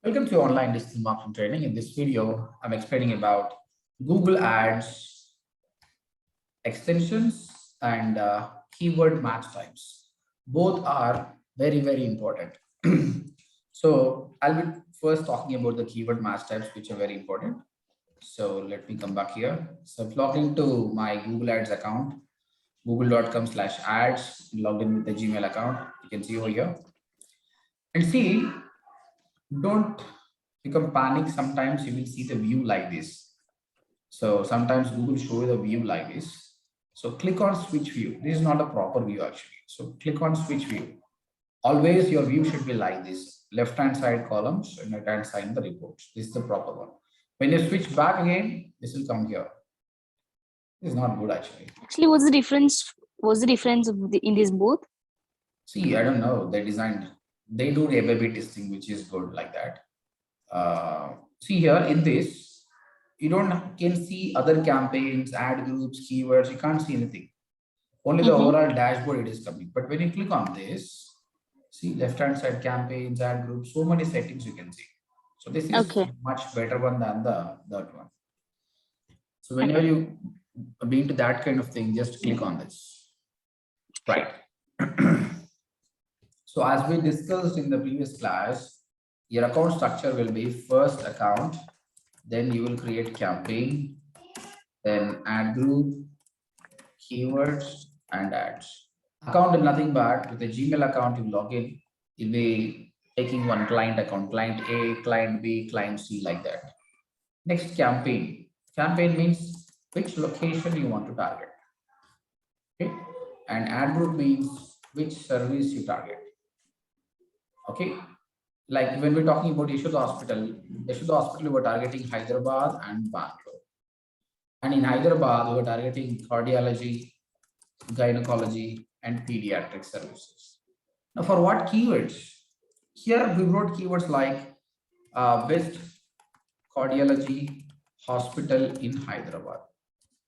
Welcome to Online Digital Marketing Training. In this video, I'm explaining about Google Ads extensions and keyword match types. Both are very, very important. So I'll be first talking about the keyword match types, which are very important. So let me come back here. So I've logged into my Google Ads account, google.com/ads, logged in with the Gmail account. You can see over here. And see, don't become panic. Sometimes you will see the view like this. So sometimes Google show you the view like this. So click on switch view. This is not a proper view actually. So click on switch view. Always your view should be like this. Left hand side columns and right hand side the reports. This is the proper one. When you switch back again, this will come here. This is not good actually. Actually, what's the difference? What's the difference in these both? See, I don't know. They do A/B testing, which is good like that. See here in this, you can see other campaigns, ad groups, keywords. You can't see anything. Only the overall dashboard it is coming. But when you click on this, see left hand side campaigns, ad groups, so many settings you can see. So this is much better one than that one. So whenever you be into that kind of thing, just click on this. Right. So as we discussed in the previous class, your account structure will be first account, then you will create campaign, then ad group, keywords, and ads. Account is nothing but with a Gmail account, you log in, you'll be taking one client account, client A, client B, client C, like that. Next, campaign. Campaign means which location you want to target. Okay. And ad group means which service you target. Okay. Like when we're talking about Yashoda Hospital, we're targeting Hyderabad and Bangalore. And in Hyderabad, we're targeting cardiology, gynecology, and pediatric services. Now, for what keywords? Here we wrote keywords like best cardiology hospital in Hyderabad.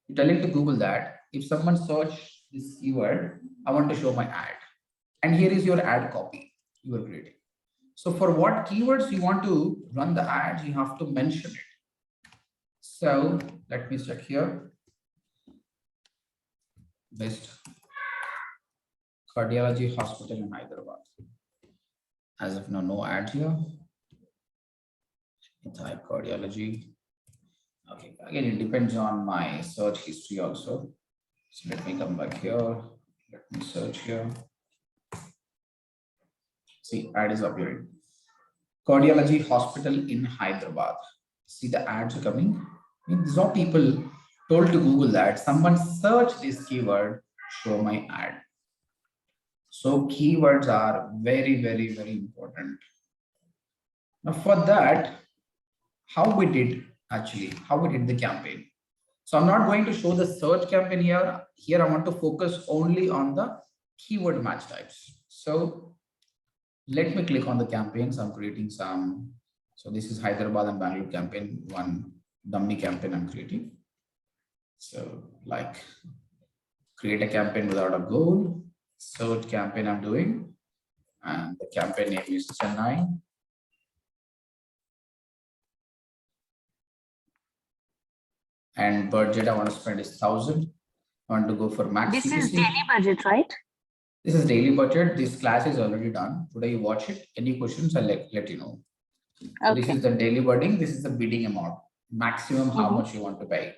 You're telling to Google that if someone search this keyword, I want to show my ad. And here is your ad copy you are creating. So for what keywords you want to run the ads, you have to mention it. So let me check here. Best cardiology hospital in Hyderabad. As of now, no ads here. Type cardiology. Okay, again, it depends on my search history also. So let me come back here. Let me search here. See, ad is appearing. Cardiology hospital in Hyderabad. See the ads are coming. These are people told to Google that someone search this keyword, show my ad. So keywords are very, very, very important. Now for that, how we did the campaign. So I'm not going to show the search campaign here. Here I want to focus only on the keyword match types. So let me click on the campaigns. I'm creating some. So this is Hyderabad and Bangalore campaign, one dummy campaign I'm creating. So like create a campaign without a goal, search campaign I'm doing, and the campaign name is Chennai. And budget I want to spend is 1,000. I want to go for max. This is daily budget, right? This is daily budget. This class is already done. Today you watch it. Any questions, I'll let you know. So this is the daily bidding. This is the bidding amount. Maximum how much you want to pay.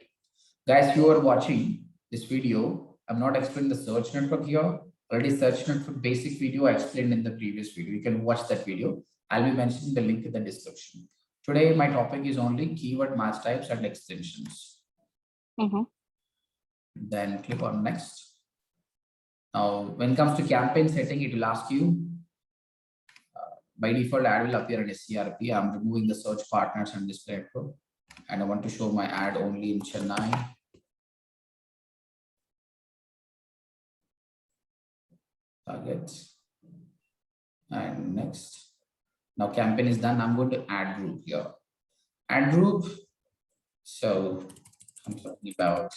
Guys, you are watching this video. I'm not explaining the search network here. Already search network basic video I explained in the previous video. You can watch that video. I'll be mentioning the link in the description. Today, my topic is only keyword match types and extensions. Then click on next. Now, when it comes to campaign setting, it will ask you, by default, ad will appear in SCRP. I'm removing the search partners and display network. And I want to show my ad only in Chennai. Targets. And next. Now campaign is done. I'm going to add group here. Add group. So I'm talking about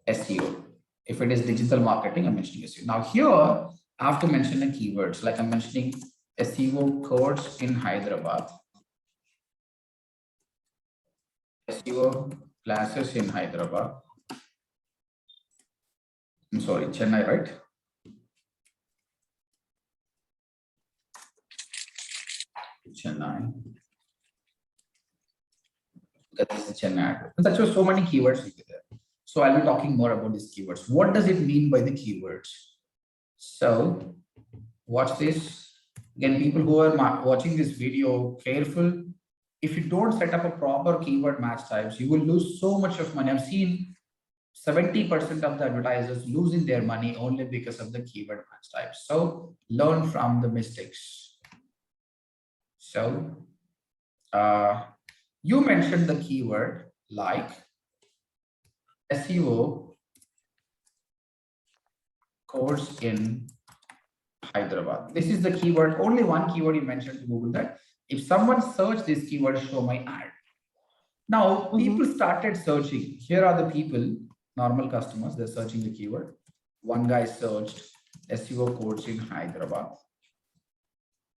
SEO. If it is digital marketing, I'm mentioning SEO. Now here, I have to mention the keywords. Like I'm mentioning SEO course in Hyderabad. SEO classes in Hyderabad. I'm sorry, Chennai, right? Chennai. That is the Chennai. And that's why so many keywords will be there. So I'll be talking more about these keywords. What does it mean by the keywords? So watch this. Again, people who are watching this video, careful. If you don't set up a proper keyword match types, you will lose so much of money. I've seen 70% of the advertisers losing their money only because of the keyword match types. So learn from the mistakes. So you mentioned the keyword like SEO course in Hyderabad. This is the keyword, only one keyword you mentioned to Google, that if someone search this keyword, show my ad. Now people started searching. Here are the people, normal customers, they're searching the keyword. One guy searched SEO course in Hyderabad.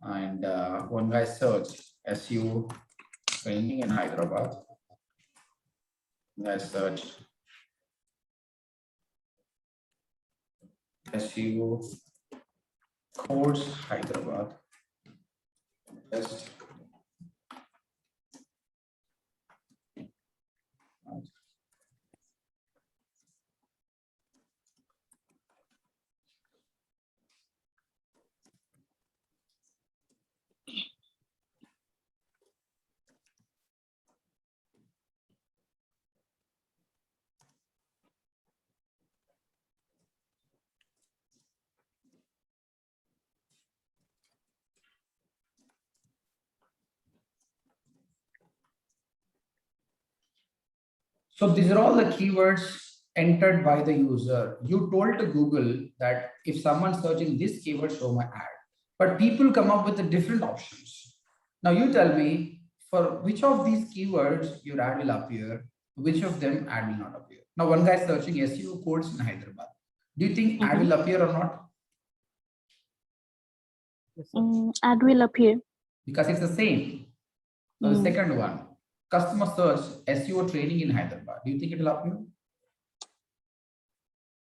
And one guy searched SEO training in Hyderabad. One guy searched SEO course Hyderabad. Best. So these are all the keywords entered by the user. You told to Google that if someone's searching this keyword, show my ad. But people come up with the different options. Now you tell me, for which of these keywords your ad will appear, which of them ad will not appear. Now one guy is searching SEO codes in Hyderabad. Do you think ad will appear or not? Ad will appear. Because it's the same. So the second one, customer search SEO training in Hyderabad. Do you think it will appear?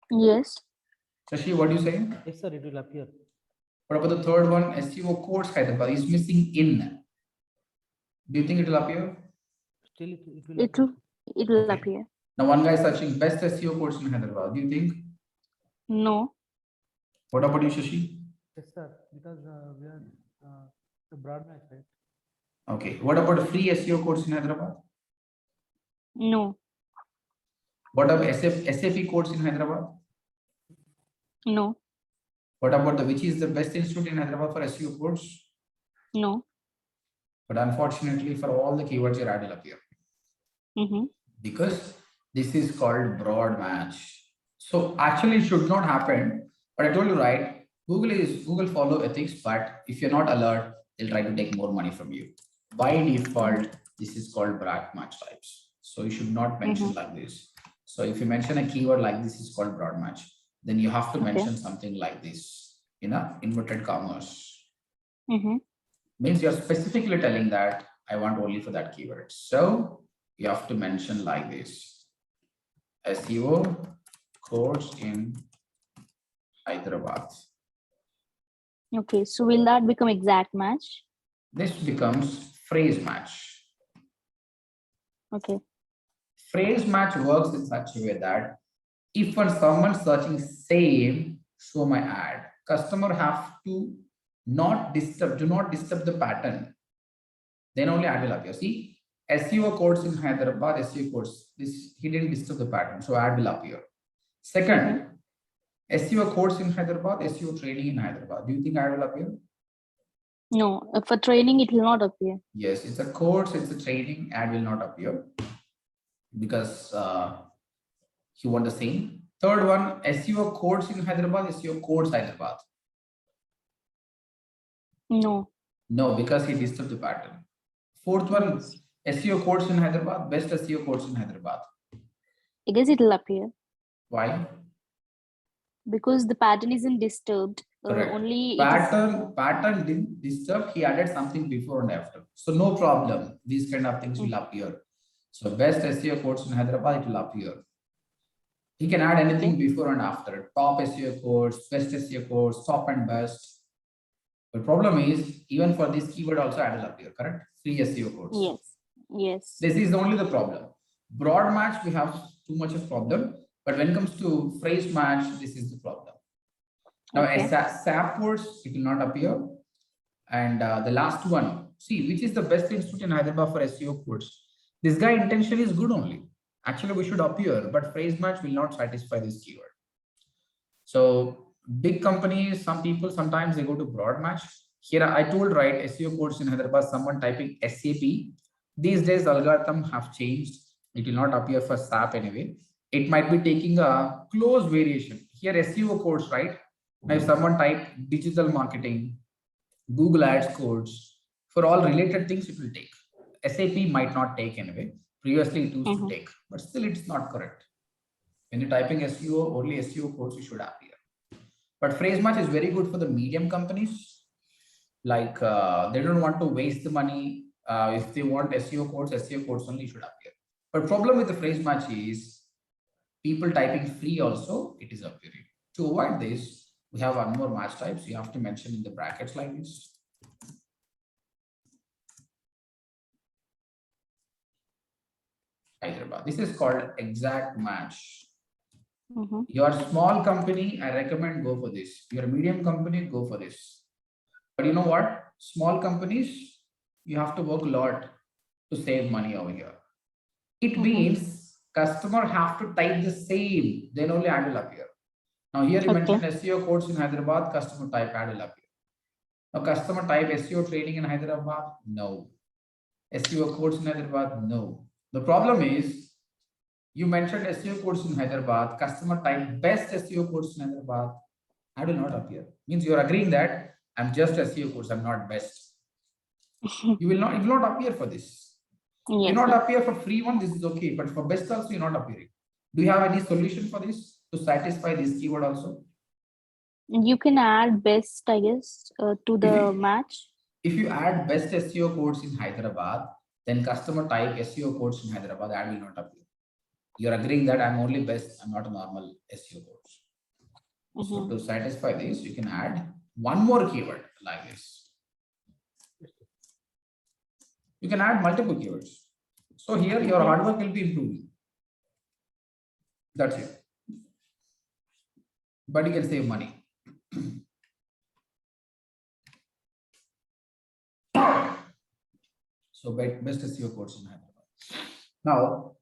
Yes. Shashi, what do you say? Yes, sir, it will appear. What about the third one? SEO course Hyderabad is missing in. Do you think it will appear? Still, it will appear. Appear. Now one guy is searching best SEO course in Hyderabad. Do you think? No. What about you, Shashi? Yes, sir, because we are the broad match, right? Okay. What about free SEO course in Hyderabad? No. What about SAP course in Hyderabad? No. What about which is the best institute in Hyderabad for SEO course? No. But unfortunately, for all the keywords, your ad will appear. Because this is called broad match. So actually, it should not happen. But I told you, right? Google follow ethics, but if you're not alert, they'll try to take more money from you. By default, this is called broad match types. So you should not mention like this. So if you mention a keyword like this is called broad match, then you have to mention something like this in a inverted commas. Means you're specifically telling that I want only for that keyword. So you have to mention like this: SEO course in Hyderabad. Okay, so will that become exact match? This becomes phrase match. Okay. Phrase match works in such a way that if when someone's searching same, show my ad, customer have to do not disturb the pattern. Then only ad will appear. See, SEO codes in Hyderabad, SEO codes, this he didn't disturb the pattern, so ad will appear. Second, SEO course in Hyderabad, SEO training in Hyderabad. Do you think ad will appear? No, for training, it will not appear. Yes, it's a course, it's a training, ad will not appear because you want the same. Third one, SEO course in Hyderabad, SEO course Hyderabad. No. No, because he disturbed the pattern. Fourth one, SEO course in Hyderabad, best SEO course in Hyderabad. I guess it will appear. Why? Because the pattern isn't disturbed. Correct. Only pattern didn't disturb. He added something before and after, so no problem. These kind of things will appear. So best SEO codes in Hyderabad, it will appear. He can add anything before and after. Top SEO codes, best SEO codes, top and best. The problem is, even for this keyword also ad will appear, correct? Free SEO codes. Yes. Yes. This is only the problem. Broad match, we have too much of problem. But when it comes to phrase match, this is the problem. Now, Okay. as SAP words, it will not appear. And the last one, see, which is the best institute in Hyderabad for SEO codes? This guy intention is good only. Actually, we should appear, but phrase match will not satisfy this keyword. So big companies, some people, sometimes they go to broad match. Here I told, right, SEO codes in Hyderabad, someone typing SAP. These days, algorithm have changed. It will not appear for SAP anyway. It might be taking a close variation. Here SEO codes, right? Now if someone type digital marketing, Google Ads codes, for all related things, it will take. SAP might not take anyway. Previously, it used to take, but still it's not correct. When you're typing SEO, only SEO codes you should appear. But phrase match is very good for the medium companies. Like they don't want to waste the money. If they want SEO codes only should appear. But problem with the phrase match is people typing free also, it is appearing. To avoid this, we have one more match types. You have to mention in the brackets like this. Hyderabad. This is called exact match. Your small company, I recommend go for this. Your medium company, go for this. But you know what? Small companies, you have to work a lot to save money over here. It means customer have to type the same, then only ad will appear. Now here you mentioned SEO codes in Hyderabad, customer type ad will appear. Now customer type SEO training in Hyderabad, no. SEO codes in Hyderabad, no. The problem is you mentioned SEO codes in Hyderabad, customer type best SEO codes in Hyderabad, ad will not appear. Means you're agreeing that I'm just SEO codes, I'm not best. You will not, it will not appear for this. Yes. You not appear for free one, this is okay, but for best also you're not appearing. Do you have any solution for this to satisfy this keyword also? You can add best, I guess, to the match. If you add best SEO codes in Hyderabad, then customer type SEO codes in Hyderabad, ad will not appear. You're agreeing that I'm only best, I'm not a normal SEO codes. So to satisfy this, you can add one more keyword like this. You can add multiple keywords. So here your hard work will be improving. That's it. But you can save money. So best SEO course in Hyderabad. Now,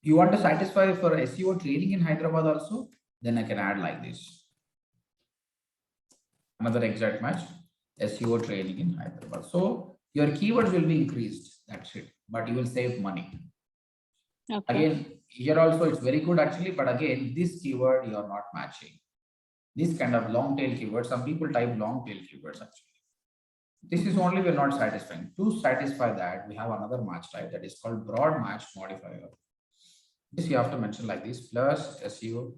you want to satisfy for SEO training in Hyderabad also, then I can add like this. Another exact match, SEO training in Hyderabad. So your keywords will be increased, that's it, but you will save money. Again, here also it's very good actually, but again, this keyword you are not matching. This kind of long tail keyword, some people type long tail keywords actually. This is only we're not satisfying. To satisfy that, we have another match type that is called broad match modifier. This you have to mention like this, plus SEO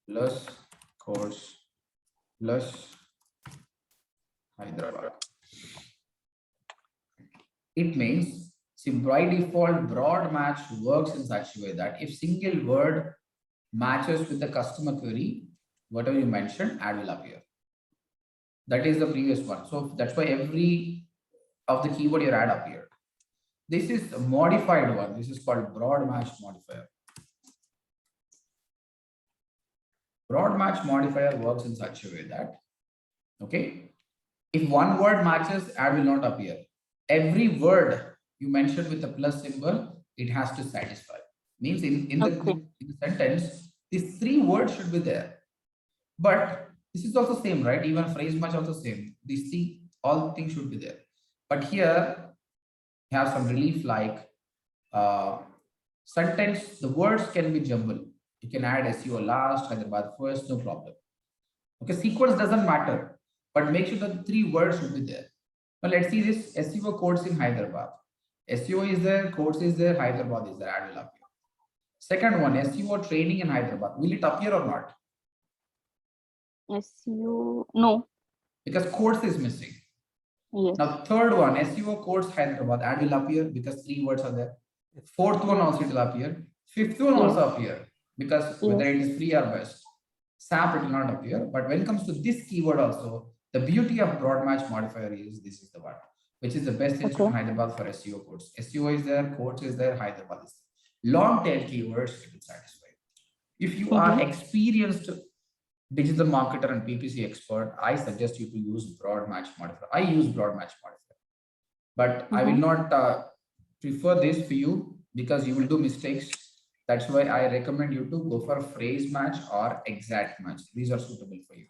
plus course plus Hyderabad. It means, see, by default, broad match works in such a way that if single word matches with the customer query, whatever you mentioned, ad will appear. That is the previous one. So that's why every of the keyword your ad appeared. This is a modified one. This is called broad match modifier. Broad match modifier works in such a way that, okay, if one word matches, ad will not appear. Every word you mentioned with the plus symbol, it has to satisfy. Means in the sentence, these three words should be there. But this is also same, right? Even phrase match also same. These three, all things should be there. But here, you have some relief like sentence, the words can be jumbled. You can add SEO last, Hyderabad first, no problem. Okay, sequence doesn't matter, but make sure that three words should be there. Now let's see this SEO codes in Hyderabad. SEO is there, codes is there, Hyderabad is there, ad will appear. Second one, SEO training in Hyderabad. Will it appear or not? SEO, no. Because codes is missing. Yes. Now, third one, SEO codes Hyderabad, ad will appear because 3 words are there. Fourth one also it will appear. Fifth one also appear because whether it is free or best. SAP it will not appear. But when it comes to this keyword also, the beauty of broad match modifier is this is the one, which is the best institute in Hyderabad for SEO codes. SEO is there, codes is there, Hyderabad is there. Long tail keywords it will satisfy. If you are experienced digital marketer and PPC expert, I suggest you to use broad match modifier. I use broad match modifier, but I will not prefer this for you because you will do mistakes. That's why I recommend you to go for phrase match or exact match. These are suitable for you.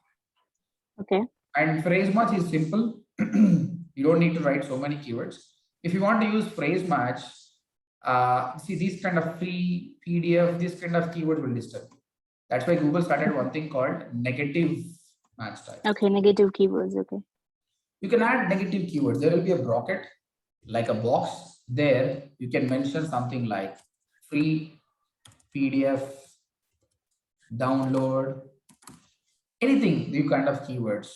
Okay. And phrase match is simple. You don't need to write so many keywords. If you want to use phrase match, see these kind of free PDF, this kind of keyword will disturb you. That's why Google started one thing called negative match type. Okay, negative keywords. Okay. You can add negative keywords. There will be a bracket, like a box. There you can mention something like free PDF, download, anything, these kind of keywords.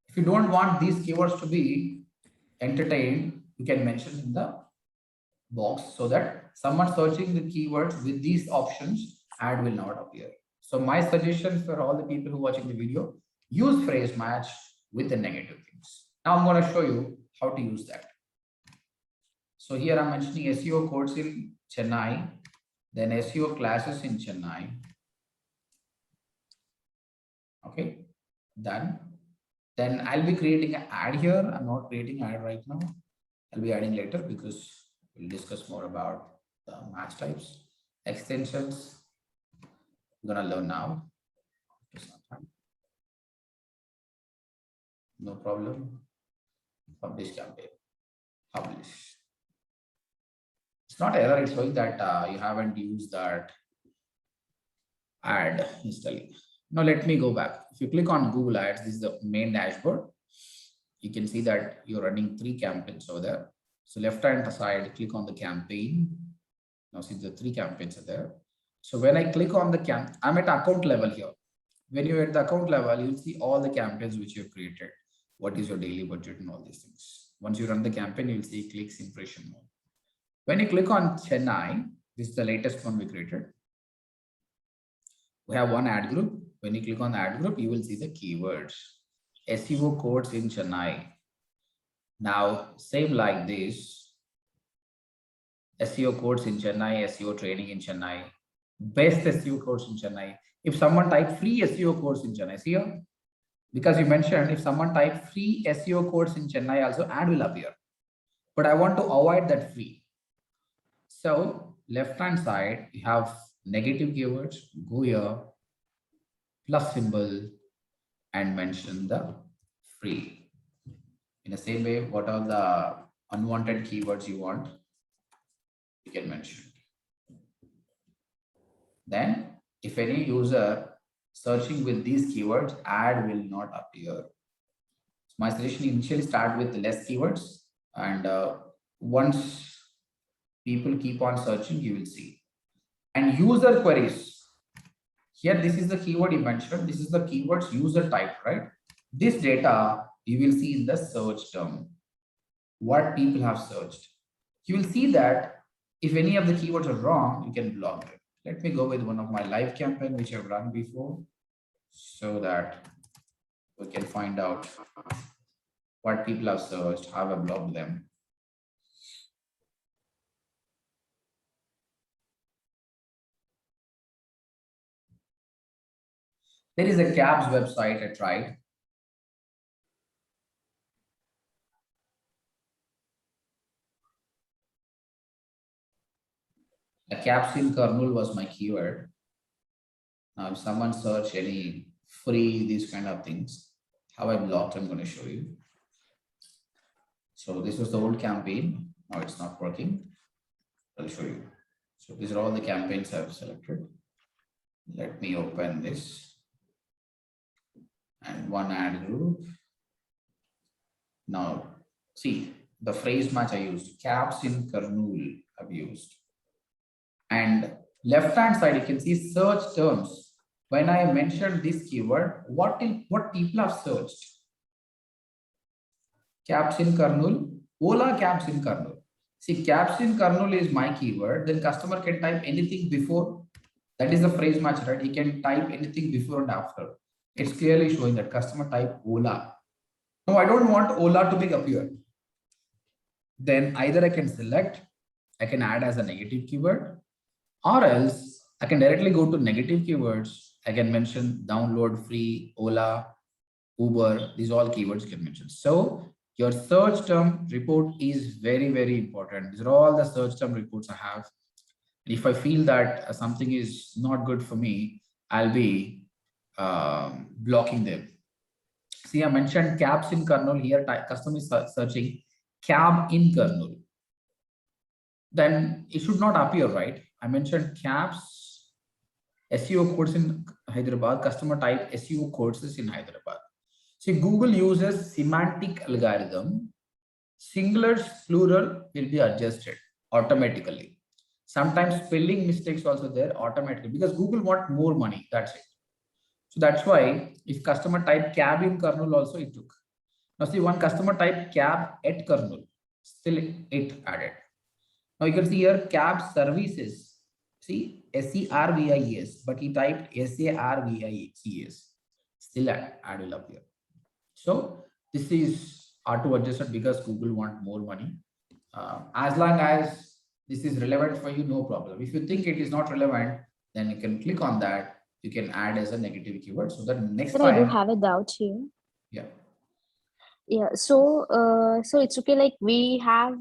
If you don't want these keywords to be entertained, you can mention in the box so that someone searching the keywords with these options, ad will not appear. So my suggestion for all the people who are watching the video, use phrase match with the negative things. Now I'm going to show you how to use that. So here I'm mentioning SEO course in Chennai, then SEO classes in Chennai. Okay, done. Then I'll be creating an ad here. I'm not creating an ad right now. I'll be adding later because we'll discuss more about the match types, extensions. I'm gonna learn now. No problem. Publish campaign. Publish. It's not error. It's showing that you haven't used that ad instantly. Now let me go back. If you click on Google Ads, this is the main dashboard. You can see that you're running 3 campaigns over there. So left hand side, click on the campaign. Now see the 3 campaigns are there. So when I click on the I'm at account level here. When you're at the account level, you'll see all the campaigns which you've created. What is your daily budget and all these things. Once you run the campaign, you'll see clicks, impression mode. When you click on Chennai, this is the latest one we created. We have one ad group. When you click on the ad group, you will see the keywords. SEO codes in Chennai. Now, same like this. SEO codes in Chennai, SEO training in Chennai, best SEO codes in Chennai. If someone type free SEO codes in Chennai, see here? Because you mentioned if someone type free SEO codes in Chennai, also ad will appear. But I want to avoid that free. So left hand side, you have negative keywords, go here, plus symbol, and mention the free. In the same way, what are the unwanted keywords you want? You can mention. Then, if any user searching with these keywords, ad will not appear. So my suggestion initially start with less keywords, and once people keep on searching, you will see. And user queries. Here, this is the keyword you mentioned. This is the keywords user type, right? This data you will see in the search term. What people have searched. You will see that if any of the keywords are wrong, you can block it. Let me go with one of my live campaign, which I've run before, so that we can find out what people have searched, how I blocked them. There is a CABS website I tried. A CABS in Kernel was my keyword. Now, if someone search any free, these kind of things, how I blocked, I'm going to show you. So this was the old campaign. Now it's not working. I'll show you. So these are all the campaigns I've selected. Let me open this. And one ad group. Now, see the phrase match I used, CABS in Kernel I've used. And left hand side, you can see search terms. When I mentioned this keyword, what people have searched. Caps in kernel, Ola caps in kernel. See, caps in kernel is my keyword. Then customer can type anything before. That is the phrase match, right? He can type anything before and after. It's clearly showing that customer type Ola. No, I don't want Ola to be appear. Then either I can select, I can add as a negative keyword, or else I can directly go to negative keywords. I can mention download free, Ola, Uber, these all keywords you can mention. So your search term report is very, very important. These are all the search term reports I have. And if I feel that something is not good for me, I'll be blocking them. See, I mentioned caps in kernel here. Customer is searching cab in kernel. Then it should not appear, right? I mentioned caps, SEO codes in Hyderabad, customer type SEO courses in Hyderabad. See, Google uses semantic algorithm. Singular, plural will be adjusted automatically. Sometimes spelling mistakes also there automatically because Google want more money. That's it. So that's why if customer type cab in kernel also it took. Now see one customer type cab at kernel, still it added. Now you can see here cab services. See SERVIES, but he typed SARVIES. Still add will appear. So this is auto adjusted because Google want more money. As long as this is relevant for you, no problem. If you think it is not relevant, then you can click on that. You can add as a negative keyword so that next But I do time. have a doubt here. Yeah. Yeah, so so it's okay, like we have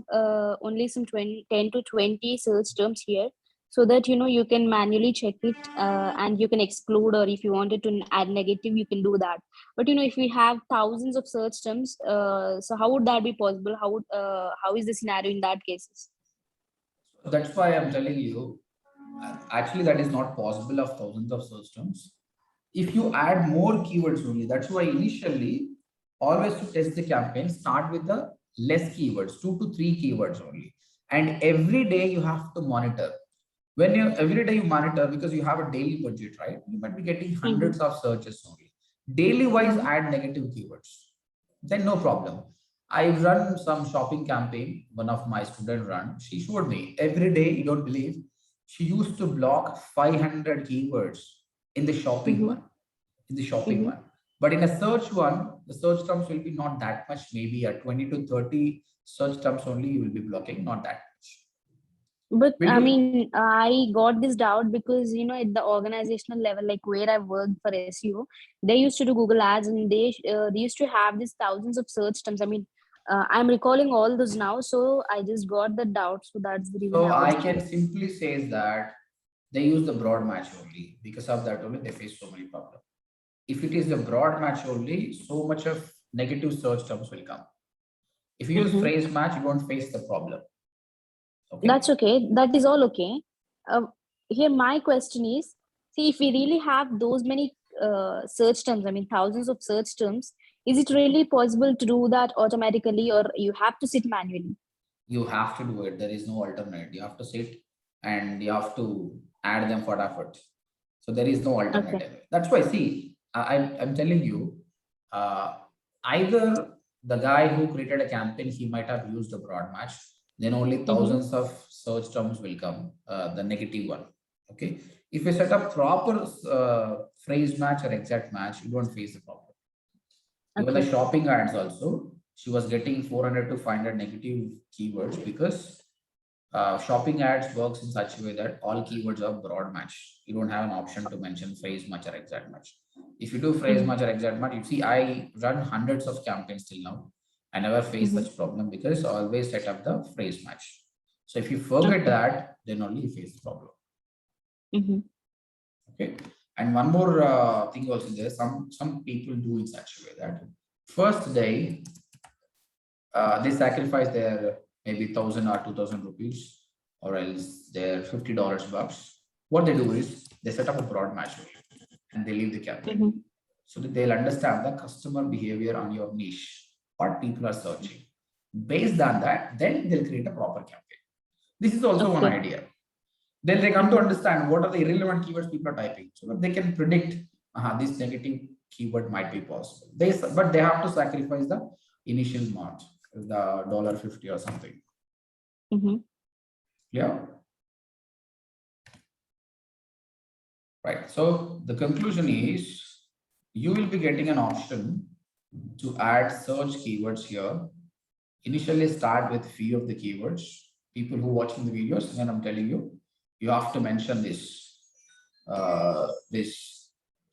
only some 10 to 20 search terms here, so that you can manually check it and you can exclude, or if you wanted to add negative you can do that. But if we have thousands of search terms, so how would that be possible? How is the scenario in that cases? So that's why I'm telling you, actually that is not possible of thousands of search terms. If you add more keywords only, that's why initially always to test the campaign, start with the less keywords, 2 to 3 keywords only. And every day you have to monitor. When you every day you monitor because you have a daily budget, right? You might be getting hundreds of searches only. Daily wise, add negative keywords. Then no problem. I run some shopping campaign. One of my student run. She showed me every day. You don't believe. She used to block 500 keywords in the shopping one. In the shopping one. But in a search one, the search terms will be not that much. Maybe a 20 to 30 search terms only you will be blocking, not that much. But Will I you? mean, I got this doubt because at the organizational level, like where I worked for SEO, they used to do Google Ads, and they used to have these thousands of search terms. I mean, I'm recalling all those now, so I just got the doubt. So that's the reason So I I was can asking. simply say that they use the broad match only. Because of that only, they face so many problems. If it is the broad match only, so much of negative search terms will come. If you use phrase match, you won't face the problem. Okay. That's okay. That is all okay. Here, my question is: see, if we really have those many search terms, I mean, thousands of search terms, is it really possible to do that automatically, or you have to sit manually? You have to do it. There is no alternate. You have to sit and you have to add them for effort. So there is no Okay. alternative. That's why, see, I'm telling you, either the guy who created a campaign, he might have used a broad match, then only thousands of search terms will come, the negative one. Okay. If you set up proper phrase match or exact match, you don't face the problem. Even the Okay. shopping ads also, she was getting 400 to 500 negative keywords because shopping ads works in such a way that all keywords are broad match. You don't have an option to mention phrase match or exact match. If you do phrase match or exact match, you see, I run hundreds of campaigns till now. I never face such problem because I always set up the phrase match. So if you forget that, then only you face the problem. Okay. And one more thing also there, some people do in such a way that first day they sacrifice their maybe 1,000 or 2,000 rupees or else their $50 bucks. What they do is they set up a broad match and they leave the campaign so that they'll understand the customer behavior on your niche, what people are searching. Based on that, then they'll create a proper campaign. This is also one idea. Then they come to understand what are the irrelevant keywords people are typing so that they can predict this negative keyword might be possible. But they have to sacrifice the initial march. the $50 or something. Mm-hmm. Yeah. Right. So the conclusion is you will be getting an option to add search keywords here. Initially start with few of the keywords. People who watching the videos, when I'm telling you, you have to mention this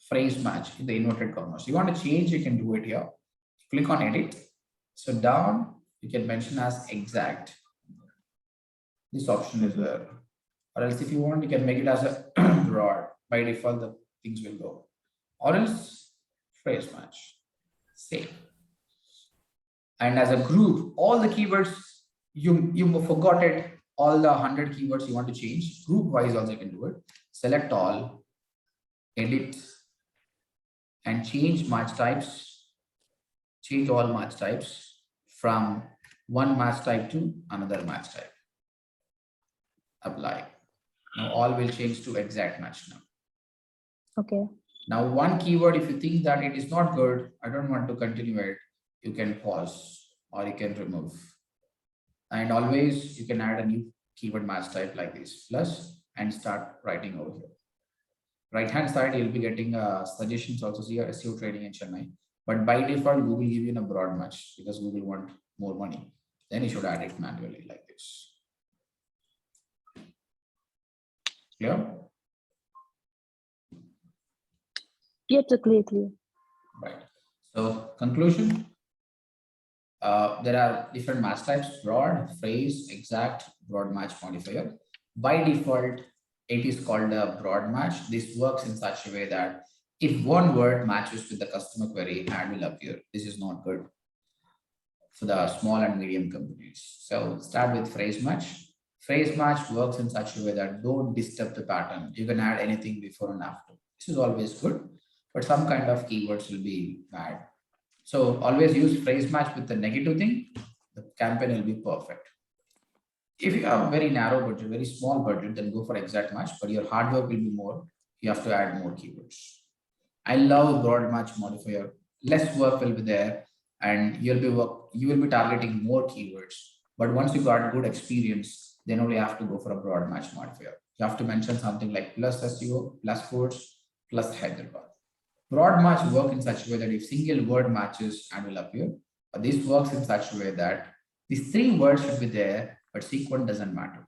phrase match in the inverted commas. You want to change, you can do it here. Click on edit. So down, you can mention as exact. This option is there. Or else if you want, you can make it as a broad. By default, the things will go. Or else phrase match. Save. And as a group, all the keywords you forgot it, all the 100 keywords you want to change, group wise also you can do it. Select all, edit, and change match types. Change all match types from one match type to another match type. Apply. Now all will change to exact match now. Okay. Now one keyword, if you think that it is not good, I don't want to continue it, you can pause or you can remove. And always you can add a new keyword match type like this, plus, and start writing over here. Right hand side, you'll be getting suggestions also here, SEO training in Chennai. But by default, Google give you a broad match because Google want more money. Then you should add it manually like this. Clear? Yep, so clear. Right. So conclusion. There are different match types: broad, phrase, exact, broad match modifier. By default, it is called a broad match. This works in such a way that if one word matches with the customer query, ad will appear. This is not good for the small and medium companies. So start with phrase match. Phrase match works in such a way that don't disturb the pattern. You can add anything before and after. This is always good, but some kind of keywords will be bad. So always use phrase match with the negative thing. The campaign will be perfect. If you have a very narrow budget, very small budget, then go for exact match, but your hard work will be more. You have to add more keywords. I love broad match modifier. Less work will be there, and you will be targeting more keywords. But once you got good experience, then only have to go for a broad match modifier. You have to mention something like plus SEO, plus course, plus Hyderabad. Broad match work in such a way that if single word matches and will appear, but this works in such a way that these three words should be there, but sequence doesn't matter.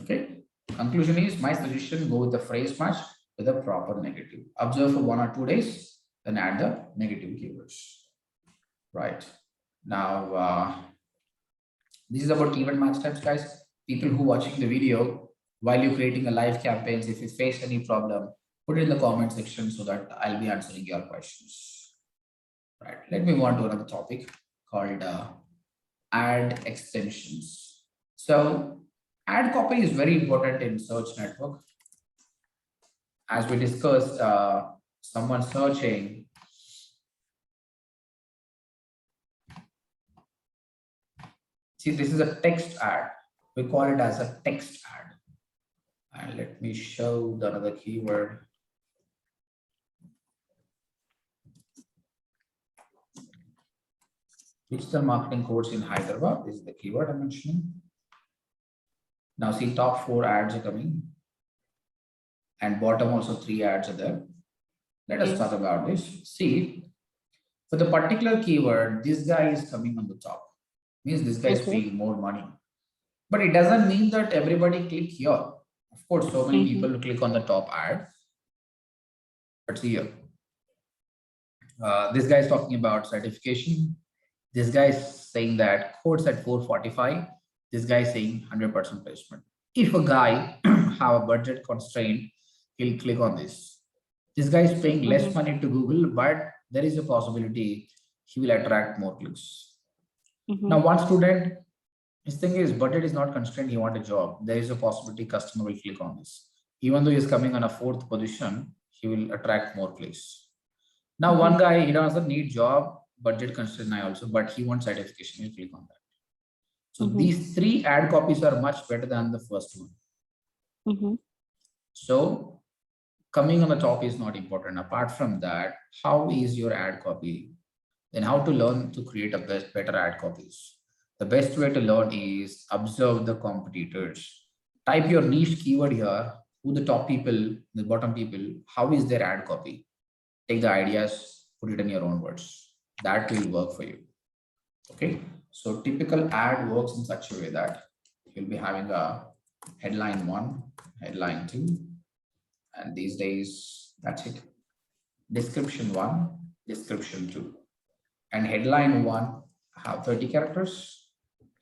Okay. Conclusion is my suggestion: go with the phrase match with a proper negative. Observe for 1 or 2 days, then add the negative keywords. Right. Now, this is about keyword match types, guys. People who watching the video while you're creating a live campaigns, if you face any problem, put it in the comment section so that I'll be answering your questions. Right. Let me move on to another topic called ad extensions. So ad copy is very important in search network. As we discussed, someone searching. See, this is a text ad. We call it as a text ad. And let me show the another keyword. Digital marketing course in Hyderabad. This is the keyword I'm mentioning. Now see, top 4 ads are coming. And bottom also 3 ads are there. Let us talk about this. See, for the particular keyword, this guy is coming on the top. Means this guy is paying more money. But it doesn't mean that everybody click here. Of course, so many people click on the top ad. But see here. This guy is talking about certification. This guy is saying that course at 445. This guy is saying 100% placement. If a guy have a budget constraint, he'll click on this. This guy is paying less money to Google, but there is a possibility he will attract more clicks. Now, one student, his thing is budget is not constrained. He wants a job. There is a possibility customer will click on this. Even though he's coming on a 4th position, he will attract more clicks. Now, one guy, he doesn't need job, budget constraint also, but he wants certification. He'll click on that. So these 3 ad copies are much better than the first one. So coming on the top is not important. Apart from that, how is your ad copy? Then how to learn to create a better ad copies? The best way to learn is observe the competitors. Type your niche keyword here, who the top people, the bottom people, how is their ad copy? Take the ideas, put it in your own words. That will work for you. Okay. So typical ad works in such a way that you'll be having a headline 1, headline 2, and these days that's it. Description 1, description 2. And headline 1 have 30 characters,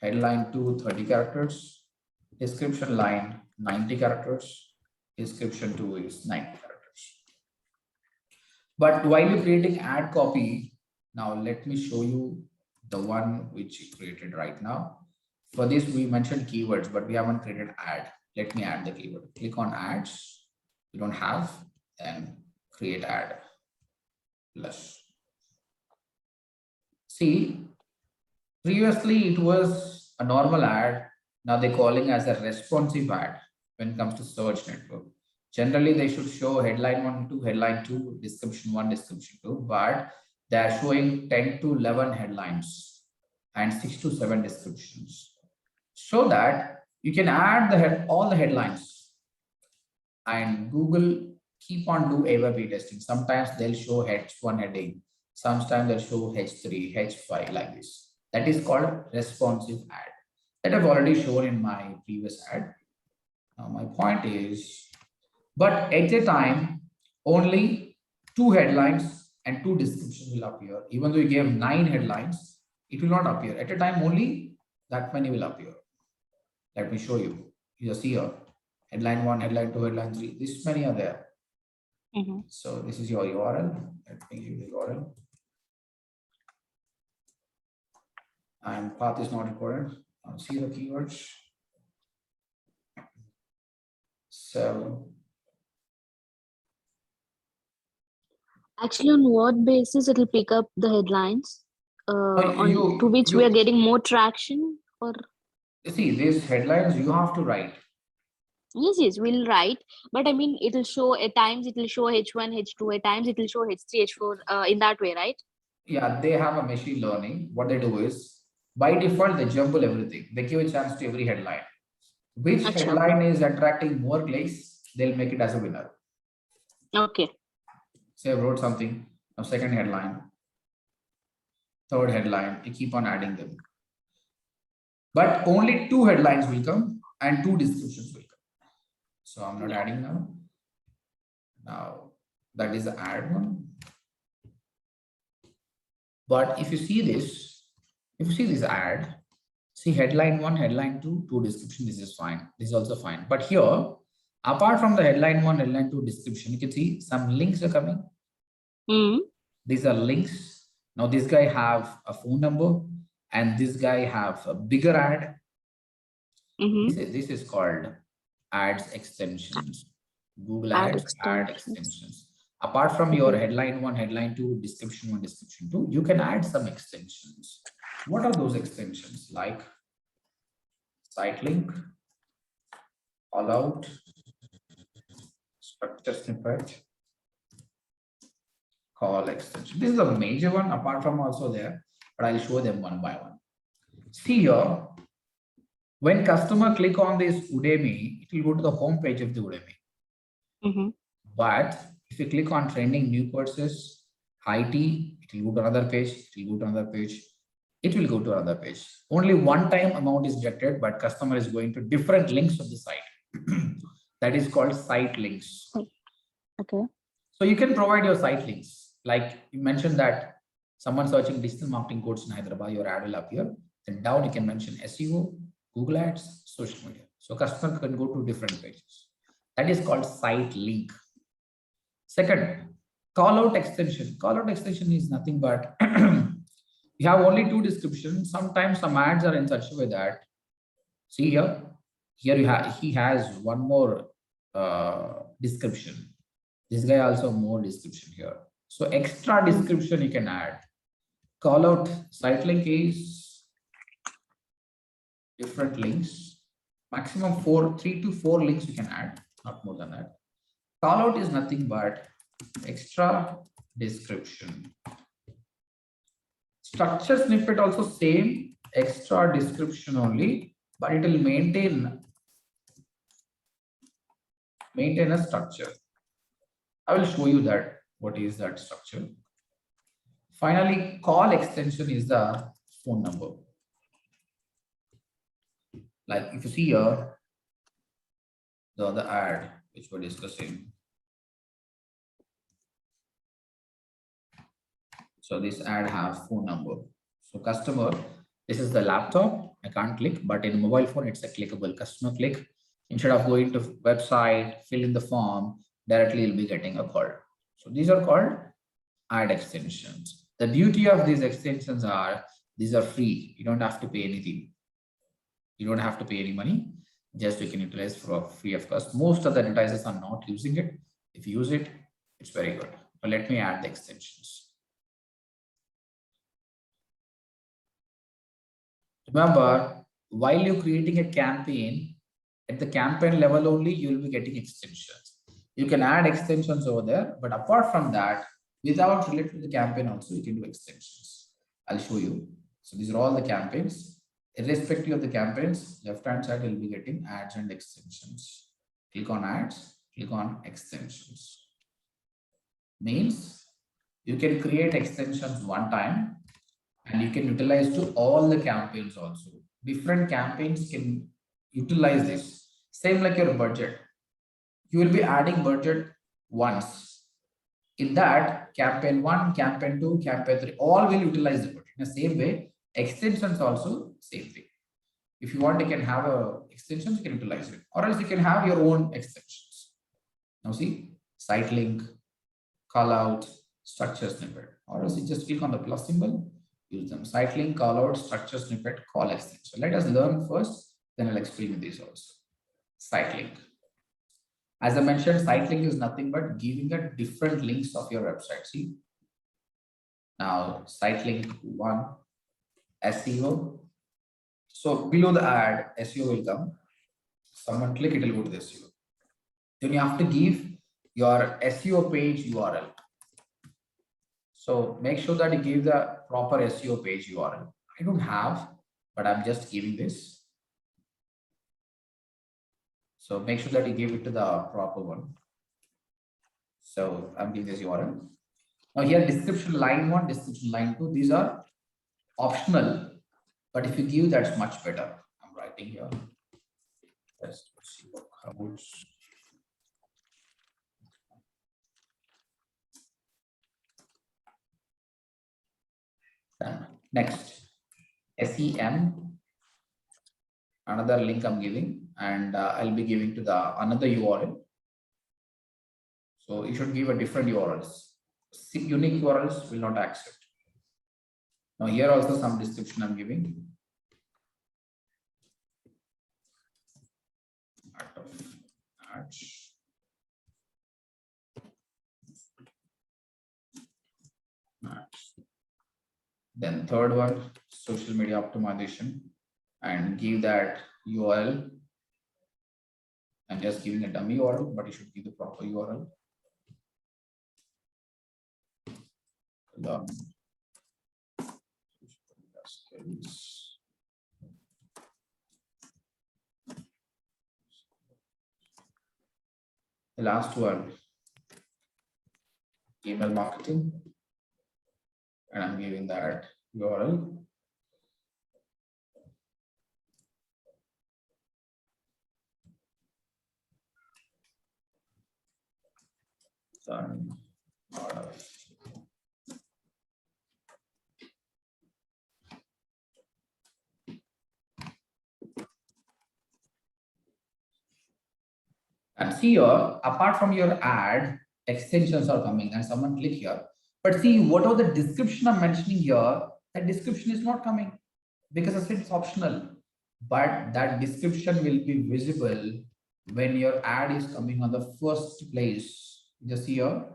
headline 2 30 characters, description line 90 characters, description 2 is 90 characters. But while you're creating ad copy, now let me show you the one which you created right now. For this, we mentioned keywords, but we haven't created ad. Let me add the keyword. Click on ads. You don't have, then create ad plus. See, previously it was a normal ad. Now they're calling as a responsive ad when it comes to search network. Generally, they should show headline 1 to headline 2, description 1, description 2, but they are showing 10 to 11 headlines and 6 to 7 descriptions. So that you can add all the headlines, and Google keep on do A/B testing. Sometimes they'll show H1 heading, sometimes they'll show H3, H5 like this. That is called responsive ad. That I've already shown in my previous ad. Now my point is, but at a time, only 2 headlines and 2 descriptions will appear. Even though you gave 9 headlines, it will not appear. At a time, only that many will appear. Let me show you. You see here, headline 1, headline 2, headline 3. This many are there. So this is your URL. Let me give the URL. And path is not important. See the keywords. So Actually, on what basis it will pick up the headlines? To which we are getting more traction, or? See, these headlines you have to write. Yes, we'll write. But I mean, it will show at times it will show H1, H2, at times it will show H3, H4 in that way, right? Yeah, they have a machine learning. What they do is, by default, they jumble everything. They give a chance to every headline. Which headline is attracting more clicks, they'll make it as a winner. Okay. Say I wrote something, now second headline, third headline, you keep on adding them. But only 2 headlines will come and 2 descriptions will come. So I'm not adding now. Now that is the ad one. But if you see this, ad, see headline 1, headline 2, 2 description, this is fine. This is also fine. But here, apart from the headline 1, headline 2 description, you can see some links are coming. These are links. Now this guy have a phone number and this guy have a bigger ad. This is called ads extensions. Google Ads, ad extensions. Apart from your headline 1, headline 2, description 1, description 2, you can add some extensions. What are those extensions? Like site link, all out, structure snippet, call extension. This is a major one, apart from also there, but I'll show them one by one. See here, when customer click on this Udemy, it will go to the home page of the Udemy. But if you click on trending new courses, IT, it will go to another page, it will go to another page, it will go to another page. Only one time amount is deducted, but customer is going to different links of the site. That is called site links. Okay. So you can provide your site links. Like you mentioned that someone searching digital marketing course in Hyderabad, your ad will appear. Then down you can mention SEO, Google Ads, social media. So customer can go to different pages. That is called site link. Second, call out extension. Call out extension is nothing but you have only 2 descriptions. Sometimes some ads are in such a way that, see here you have, he has one more description. This guy also more description here. So extra description you can add. Call out site link is different links. Maximum 3 to 4 links you can add, not more than that. Call out is nothing but extra description. Structure snippet also same, extra description only, but it will maintain a structure. I will show you that what is that structure. Finally, call extension is the phone number. Like if you see here, the other ad which we're discussing. So this ad have phone number. So customer, this is the laptop. I can't click, but in mobile phone, it's a clickable. Customer click. Instead of going to website, fill in the form, directly you'll be getting a call. So these are called ad extensions. The beauty of these extensions are, these are free. You don't have to pay anything. You don't have to pay any money. Just you can utilize for free of cost. Most of the advertisers are not using it. If you use it, it's very good. But let me add the extensions. Remember, while you're creating a campaign, at the campaign level only, you will be getting extensions. You can add extensions over there, but apart from that, without related to the campaign also, you can do extensions. I'll show you. So these are all the campaigns. Irrespective of the campaigns, left-hand side, you'll be getting ads and extensions. Click on ads, click on extensions. Means you can create extensions one time and you can utilize to all the campaigns also. Different campaigns can utilize this. Same like your budget. You will be adding budget once. In that, campaign 1, campaign 2, campaign 3, all will utilize the budget. In the same way, extensions also same thing. If you want, you can have a extensions, you can utilize it, or else you can have your own extensions. Now see, site link, call out, structure snippet, or else you just click on the plus symbol, use them. Site link, call out, structure snippet, call extension. Let us learn first, then I'll explain this also. Site link. As I mentioned, site link is nothing but giving a different links of your website. See, now site link 1, SEO. So below the ad, SEO will come. Someone click, it will go to the SEO. Then you have to give your SEO page URL. So make sure that you give the proper SEO page URL. I don't have, but I'm just giving this. So make sure that you give it to the proper one. So I'm giving this URL. Now here description line 1, description line 2, these are optional, but if you give, that's much better. I'm writing here. Let's see what comes. Next, SEM, another link I'm giving, and I'll be giving to the another URL. So you should give a different URLs. Unique URLs will not accept. Now here also some description I'm giving. Then third one, social media optimization, and give that URL. I'm just giving a dummy URL, but you should give the proper URL. The last one, email marketing, and I'm giving that URL. And see here, apart from your ad, extensions are coming and someone click here. But see, whatever the description I'm mentioning here, that description is not coming because I said it's optional. But that description will be visible when your ad is coming on the first place. Just here,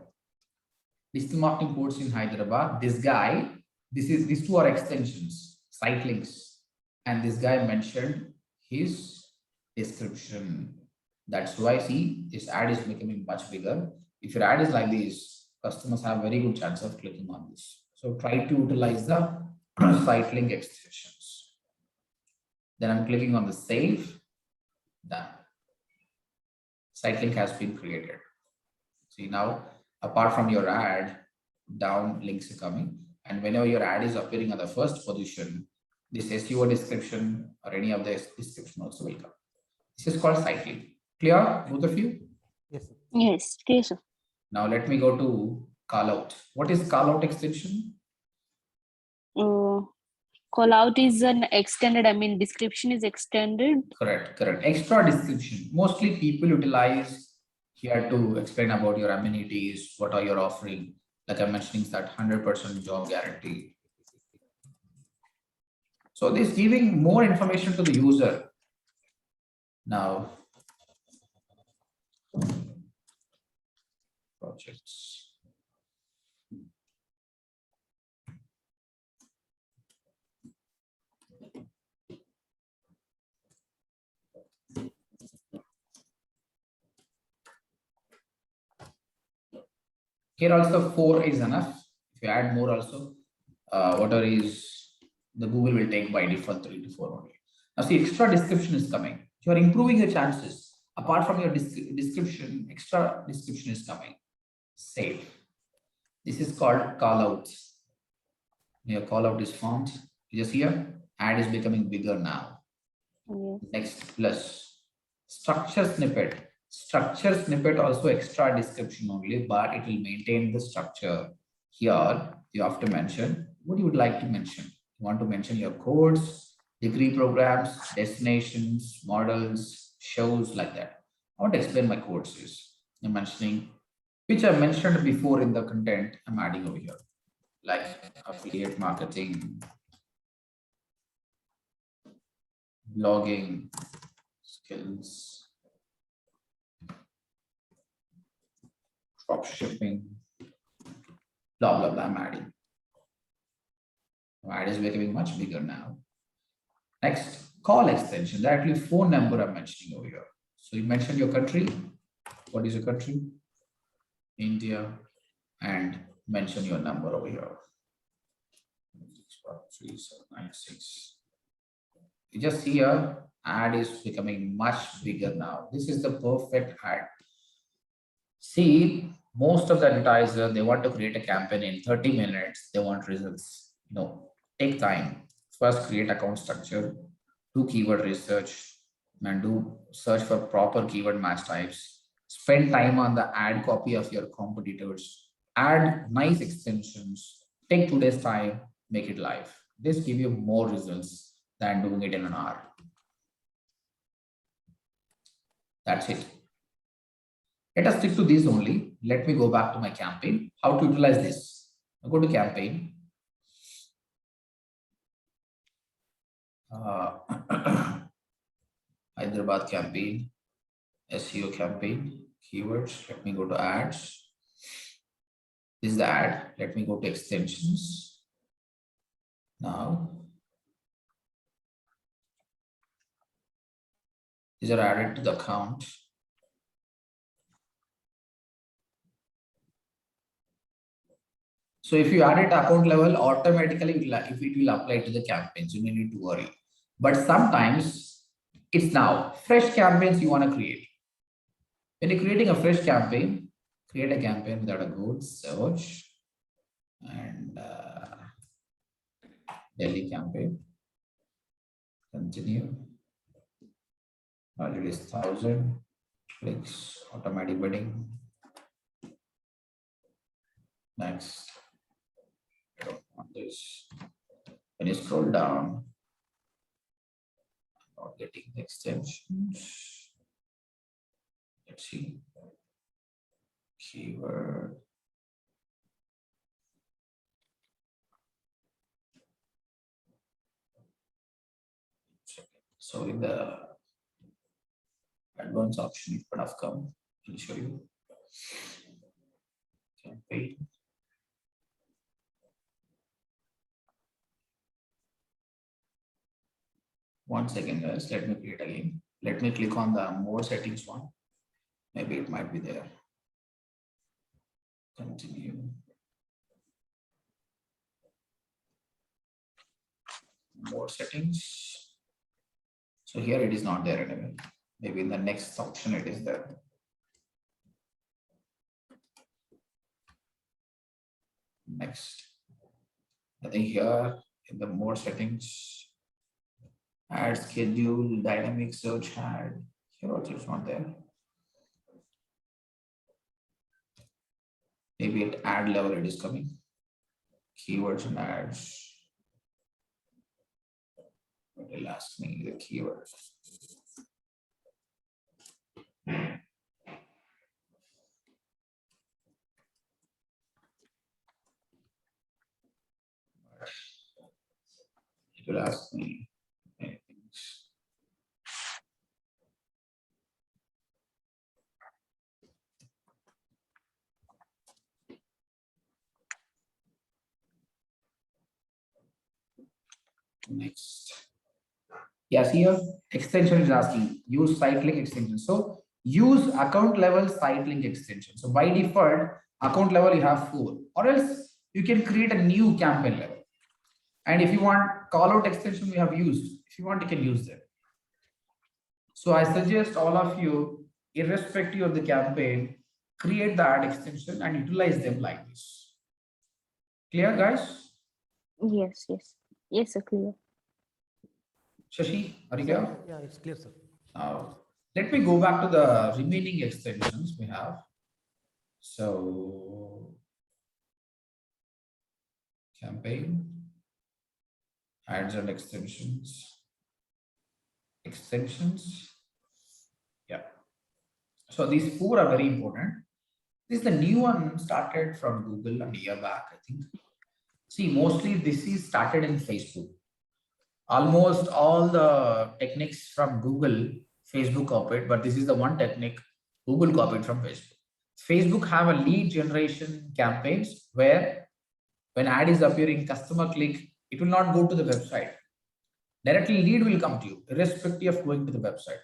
digital marketing course in Hyderabad. This guy, these two are extensions, site links, and this guy mentioned his description. That's why see this ad is becoming much bigger. If your ad is like this, customers have very good chance of clicking on this. So try to utilize the site link extensions. Then I'm clicking on the save. Done. Site link has been created. See now, apart from your ad, down links are coming. And whenever your ad is appearing at the first position, this SEO description or any of the description also will come. This is called site link. Clear, both of you? Yes, sir. Yes, clear, sir. Now let me go to callout. What is callout extension? Call out is an extended, I mean, description is extended. Correct. Extra description. Mostly people utilize here to explain about your amenities, what are your offering. Like I'm mentioning that 100% job guarantee. So this giving more information to the user. Now, projects. Here also 4 is enough. If you add more also, whatever is the Google will take by default 3 to 4 only. Now see, extra description is coming. You are improving your chances. Apart from your description, extra description is coming. Save. This is called callouts. Your callout is formed. You just here, ad is becoming bigger now. Yes. Next, plus structure snippet. Structure snippet also extra description only, but it will maintain the structure. Here, you have to mention what you would like to mention. You want to mention your codes, degree programs, destinations, models, shows like that. I want to explain my courses. I'm mentioning, which I mentioned before in the content I'm adding over here, like affiliate marketing, blogging, skills, drop shipping, blah, blah, blah, I'm adding. Ad is becoming much bigger now. Next, call extension, directly phone number I'm mentioning over here. So you mentioned your country. What is your country? India, and mention your number over here. 3796. You just see here, ad is becoming much bigger now. This is the perfect ad. See, most of the advertiser, they want to create a campaign in 30 minutes. They want results. No, take time. First, create account structure, do keyword research, and do search for proper keyword match types. Spend time on the ad copy of your competitors. Add nice extensions. Take 2 days time, make it live. This give you more results than doing it in an hour. That's it. Let us stick to this only. Let me go back to my campaign. How to utilize this? I'll go to campaign. Hyderabad campaign, SEO campaign, keywords. Let me go to ads. This is the ad. Let me go to extensions. Now, these are added to the account. So if you add it account level, automatically if it will apply to the campaigns, you don't need to worry. But sometimes it's now fresh campaigns you want to create. When you're creating a fresh campaign, create a campaign without a good search and Delhi campaign. Continue. Already is 1,000 clicks, automatic bidding. Next. I don't want this. When you scroll down, I'm not getting the extensions. Let's see. Keyword. So in the advanced option, it would have come. I'll show you. Campaign. One second, guys. Let me create again. Let me click on the more settings one. Maybe it might be there. Continue. more settings. So here it is not there anyway. Maybe in the next option it is there. Next, I think here in the more settings, add schedule, dynamic search ad. Here also it's not there. Maybe at ad level it is coming. Keywords and ads. It'll ask me the keywords. It will ask me many things. Next. Yes, here extension is asking use site link extension. So use account level site link extension. So by default, account level you have 4, or else you can create a new campaign level. And if you want call out extension, we have used. If you want, you can use them. So I suggest all of you, irrespective of the campaign, create the ad extension and utilize them like this. Clear, guys? Yes, yes. Yes, sir, clear. Shashi, are you clear? Yeah, it's clear, sir. Now, let me go back to the remaining extensions we have. So, campaign, ads and extensions, yeah. So these 4 are very important. This is the new one started from Google a year back, I think. See, mostly this is started in Facebook. Almost all the techniques from Google, Facebook copied, but this is the one technique Google copied from Facebook. Facebook have a lead generation campaigns where when ad is appearing, customer click, it will not go to the website. Directly lead will come to you, irrespective of going to the website.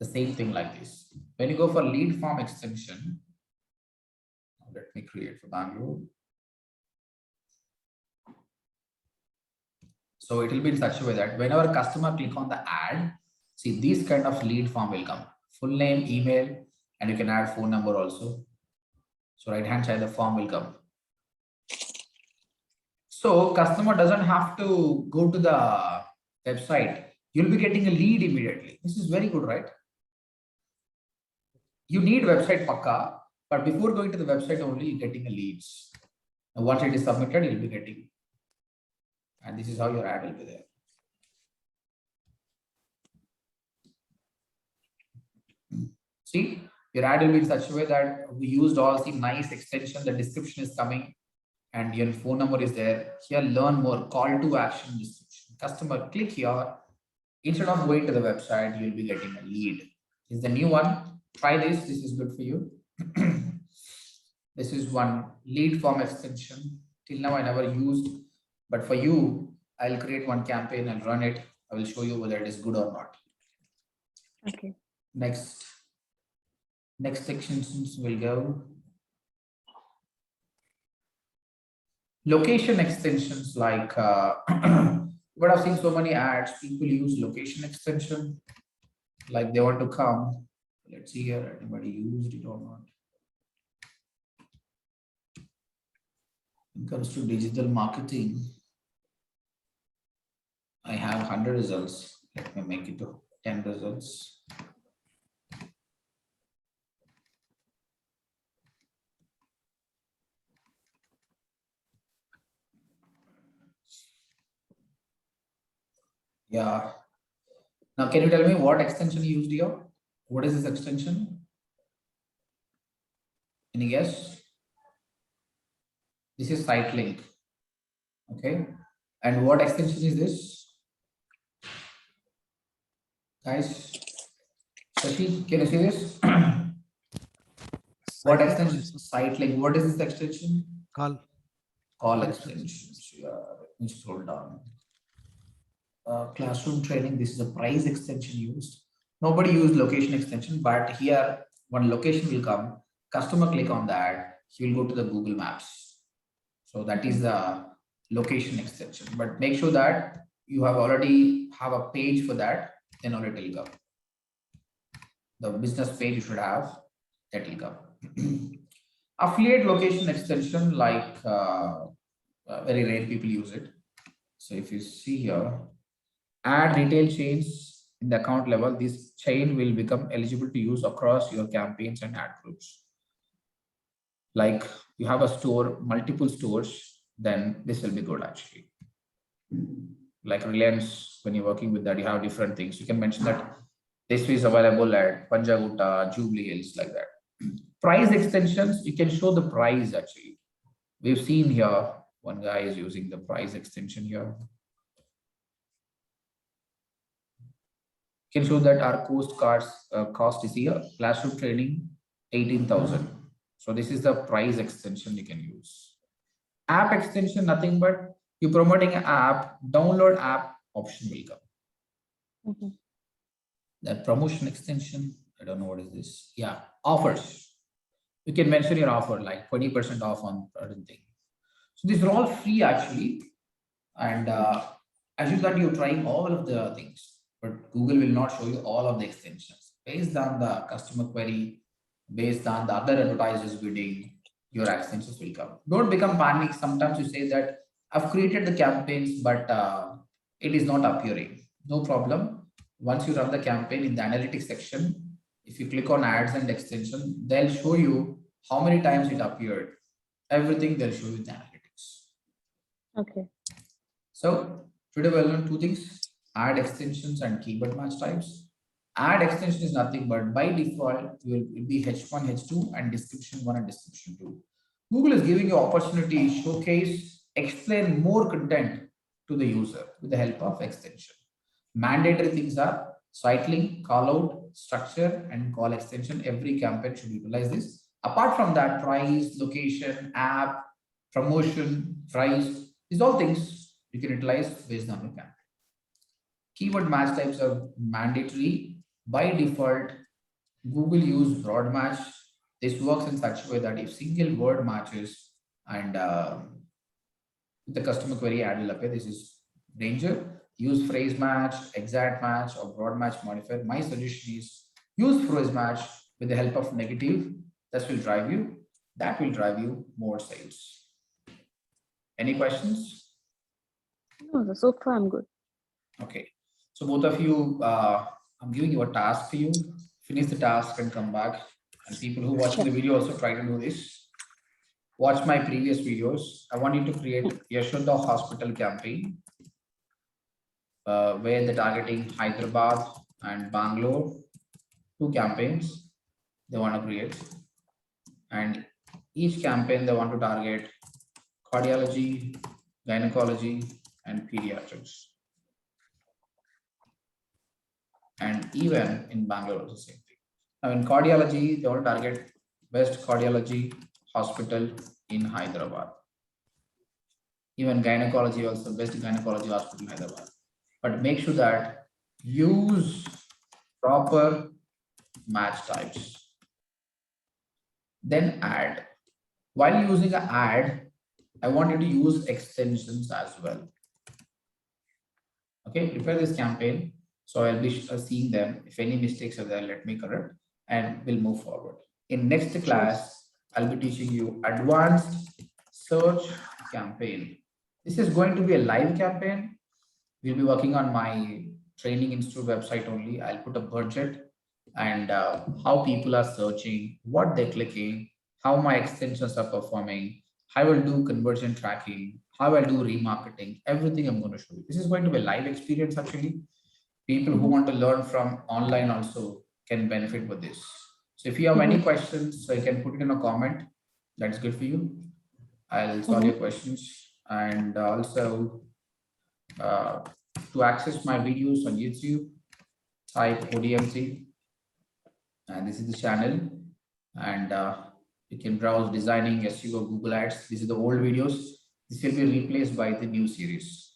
The same thing like this. When you go for lead form extension, let me create for Bangalore. So it will be in such a way that whenever customer click on the ad, see this kind of lead form will come. Full name, email, and you can add phone number also. So right hand side, the form will come. So customer doesn't have to go to the website. You'll be getting a lead immediately. This is very good, right? You need website pakka, but before going to the website only, you're getting a leads. And once it is submitted, you'll be getting. And this is how your ad will be there. See, your ad will be in such a way that we used all the nice extension, the description is coming and your phone number is there. Here, learn more, call to action description. Customer click here. Instead of going to the website, you'll be getting a lead. This is the new one. Try this. This is good for you. This is one lead form extension. Till now, I never used. But for you, I'll create one campaign and run it. I will show you whether it is good or not. Okay. Next sections will go. Location extensions like, you would have seen so many ads, people use location extension, like they want to come. Let's see here, anybody used it or not. When it comes to digital marketing, I have 100 results. Let me make it to 10 results. Yeah. Now, can you tell me what extension you used here? What is this extension? Any guess? This is site link. Okay. And what extension is this? Guys, Shashi, can you see this? What extension? Site link. What is this extension? Call extensions. Yeah, let me scroll down. Classroom training. This is a price extension used. Nobody used location extension, but here one location will come. Customer click on that. He will go to the Google Maps. So that is the location extension. But make sure that you have already have a page for that, then only it will come. The business page you should have, that will come. Affiliate location extension, like very rare people use it. So if you see here, add retail chains in the account level, this chain will become eligible to use across your campaigns and ad groups. Like you have a store, multiple stores, then this will be good actually. Like Reliance, when you're working with that, you have different things. You can mention that this is available at Panjagutta, Jubilee Hills, like that. Price extensions, you can show the price actually. We've seen here, one guy is using the price extension here. You can show that our cost is here, classroom training, 18,000. So this is the price extension you can use. App extension, nothing but you promoting an app, download app option will come. That promotion extension, I don't know what is this. Yeah, offers. You can mention your offer like 20% off on certain thing. So these are all free actually. And assume that you're trying all of the things, but Google will not show you all of the extensions. Based on the customer query, based on the other advertisers bidding, your extensions will come. Don't become panic. Sometimes you say that I've created the campaigns, but it is not appearing. No problem. Once you run the campaign in the analytics section, if you click on ads and extension, they'll show you how many times it appeared. Everything they'll show you in the analytics. Okay. So today we'll learn two things: ad extensions and keyword match types. Ad extension is nothing but by default will be H1, H2 and description 1 and description 2. Google is giving you opportunity, showcase, explain more content to the user with the help of extension. Mandatory things are site link, call out, structure, and call extension. Every campaign should utilize this. Apart from that, price, location, app, promotion, price, these all things you can utilize based on the campaign. Keyword match types are mandatory. By default, Google use broad match. This works in such a way that if single word matches and the customer query ad will appear, this is danger. Use phrase match, exact match, or broad match modifier. My suggestion is use phrase match with the help of negative. That will drive you more sales. Any questions? No, so far I'm good. Okay. So both of you, I'm giving you a task for you. Finish the task and come back. And people who watch the video also try to do this. Watch my previous videos. I want you to create Yashoda Hospital campaign where they're targeting Hyderabad and Bangalore. Two campaigns they want to create. And each campaign they want to target cardiology, gynecology, and pediatrics. And even in Bangalore, the same thing. Now in cardiology, they want to target Best Cardiology Hospital in Hyderabad. Even gynecology also, Best Gynecology Hospital in Hyderabad. But make sure that use proper match types. Then add. While using an ad, I want you to use extensions as well. Okay, prepare this campaign. So I'll be seeing them. If any mistakes are there, let me correct and we'll move forward. In next class, I'll be teaching you advanced search campaign. This is going to be a live campaign. We'll be working on my training institute website only. I'll put a budget and how people are searching, what they're clicking, how my extensions are performing, how I will do conversion tracking, how I'll do remarketing, everything I'm going to show you. This is going to be a live experience actually. People who want to learn from online also can benefit with this. So if you have any questions, so you can put it in a comment. That's good for you. I'll solve your questions. And also to access my videos on YouTube, type ODMC. And this is the channel. And you can browse designing SEO Google Ads. These are the old videos. This will be replaced by the new series.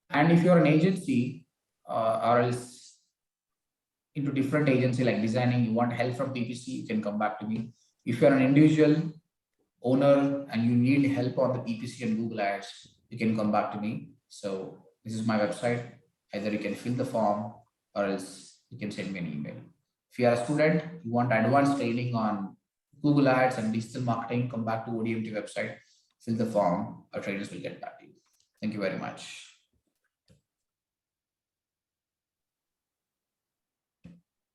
And if you're an agency or else into different agency like designing, you want help from PPC, you can come back to me. If you're an individual owner and you need help on the PPC and Google Ads, you can come back to me. So This is my website. Either you can fill the form or else you can send me an email. If you are a student, you want advanced training on Google Ads and digital marketing, come back to ODMT website, fill the form, our trainers will get back to you. Thank you very much.